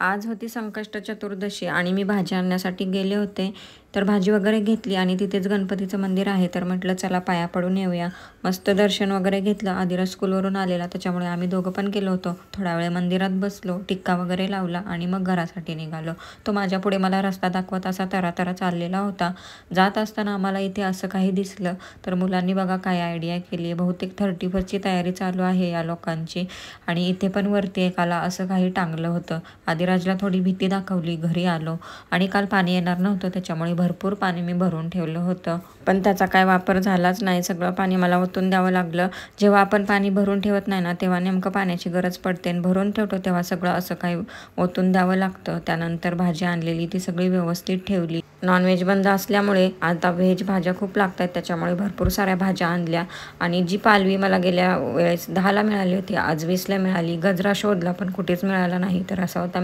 आज होती संकष्ट चतुर्दशी आणि मी भाजी आणण्यासाठी गेले होते. तर भाजी वगैरे घेतली आणि तिथेच गणपतीचं मंदिर आहे, तर म्हटलं चला पाया पडून येऊया. मस्त दर्शन वगैरे घेतलं. आदिराज स्कूलवरून आलेला, त्याच्यामुळे आम्ही दोघं पण गेलो होतो. थोडा वेळ मंदिरात बसलो, टिक्का वगैरे लावला आणि मग घरासाठी निघालो. तो माझ्या पुढे मला रस्ता दाखवत असा तरा चाललेला होता. जात असताना आम्हाला इथे असं काही दिसलं. तर मुलांनी बघा काय आयडिया केली. बहुतेक 31ची तयारी चालू आहे या लोकांची. आणि इथे पण वरती एकाला असं काही टांगलं होतं. आदिराजला थोडी भीती दाखवली. घरी आलो आणि काल पाणी येणार नव्हतं, त्याच्यामुळे भरपूर पाणी मी भरून ठेवलं होतं, पण त्याचा काय वापर झालाच नाही. सगळं पाणी मला ओतून द्यावं लागलं. जेव्हा आपण पाणी भरून ठेवत नाही ना, तेव्हा नेमकं पाण्याची गरज पडते आणि भरून ठेवतो तेव्हा सगळं असं काही ओतून द्यावं लागतं. त्यानंतर भाजी आणलेली ती सगळी व्यवस्थित ठेवली. नॉनव्हेज बंद असल्यामुळे आता व्हेज भाज्या खूप लागतात, त्याच्यामुळे भरपूर साऱ्या भाज्या आणल्या. आणि जी पालवी मला गेल्या वेळेस 10ला मिळाली होती, आज 20ला मिळाली. गजरा शोधला पण कुठेच मिळाला नाही. तर असा होता